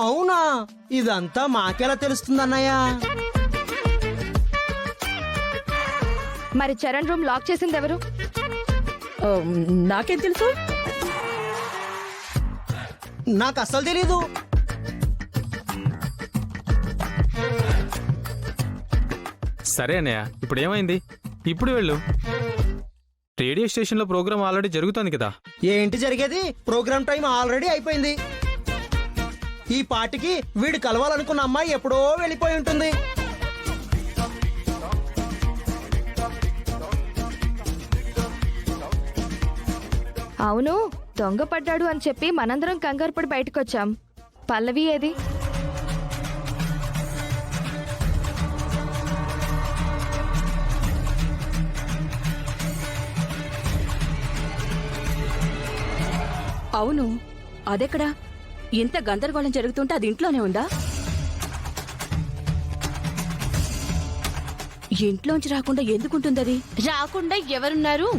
అవునా? ఇదంతా మాకెలా తెలుస్తుందన్నయ్య? మరి చరణ్ రూమ్ లాక్ చేసింది ఎవరు? నాకేం తెలుసు? నాకు అస్సలు తెలీదు. సరే అన్నయ్య, ఇప్పుడు ఏమైంది? ఇప్పుడు వెళ్ళు. రేడియో స్టేషన్లో ప్రోగ్రామ్ ఆల్రెడీ జరుగుతుంది కదా. ఏంటి జరిగేది? ప్రోగ్రామ్ టైం ఆల్రెడీ అయిపోయింది. ఈ పాటికి వీడు కలవాలనుకున్న అమ్మాయి ఎప్పుడో వెళ్ళిపోయి ఉంటుంది. అవును, దొంగ పడ్డాడు అని చెప్పి మనందరం కంగారు పడి బయటకొచ్చాం. పల్లవి ఏది? అవును, అదెక్కడా? ఇంత గందరగోళం జరుగుతుంటే అది ఇంట్లోనే ఉందా? ఇంట్లోంచి రాకుండా ఎందుకుంటుంది అది? రాకుండా ఎవరున్నారు?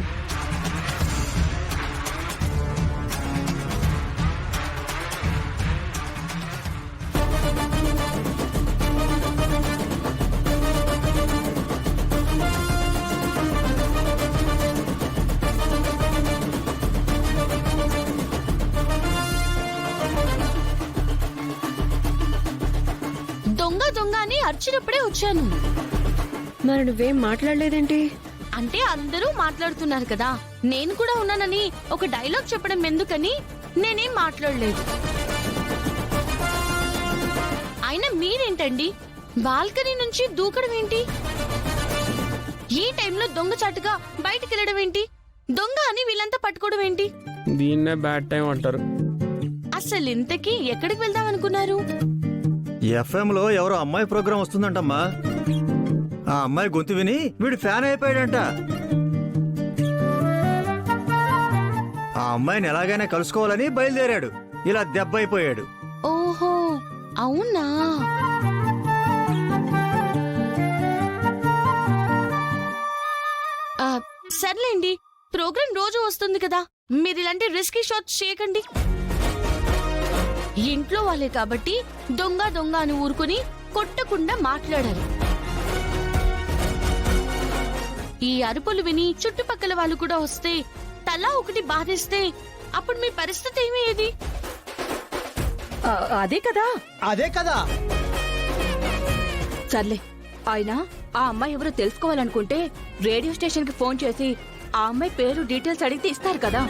దొంగ దొంగ అని అర్చినప్పుడే వచ్చాను. మరి నువ్వేం మాట్లాడలేదేంటి? అంటే అందరూ మాట్లాడుతున్నారు కదా, నేను కూడా ఉన్నానని ఒక డైలాగ్ చెప్పడం ఎందుకని నేనేం మాట్లాడలేదు. అయినా మీరేంటండి బాల్కనీ నుంచి దూకడం ఏంటి? ఈ టైంలో దొంగచాటుగా బయటికి వెళ్ళడం ఏంటి? దొంగ అని వీళ్ళంతా పట్టుకోవడం ఏంటి? దీన్నే బ్యాడ్ టైం అంటారు. అసలు ఇంతకీ ఎక్కడికి వెళ్దాం అనుకున్నారు? ఎఫ్ఎం లో ఎవరో అమ్మాయి ప్రోగ్రాం వస్తుందంటమ్మా. ఆ అమ్మాయి గొంతు విని వీడు ఫ్యాన్ అయిపోయాడంట. ఆ అమ్మాయిని ఎలాగైనా కలుసుకోవాలని బయలుదేరాడు. ఇలా దెబ్బ అయిపోయాడు. ఓహో, అవునా? సర్లేండి, ప్రోగ్రాం రోజు వస్తుంది కదా, మీరు ఇలాంటి రిస్కీ షాట్స్ చేయకండి. ఇంట్లో వాళ్ళే కాబట్టి దొంగ దొంగ అని ఊరుకుని కొట్టకుండా మాట్లాడాలి. ఈ అరుపులు విని చుట్టుపక్కల వాళ్ళు కూడా వస్తే, తలా ఒకటి బాధేస్తే అప్పుడు మీ పరిస్థితి ఏమయ్యేది? అదే కదా. అదే కదా. సర్లే, ఆయన ఆ అమ్మాయి ఎవరో తెలుసుకోవాలనుకుంటే రేడియో స్టేషన్ కి ఫోన్ చేసి ఆ అమ్మాయి పేరు డీటెయిల్స్ అడిగితే ఇస్తారు కదా.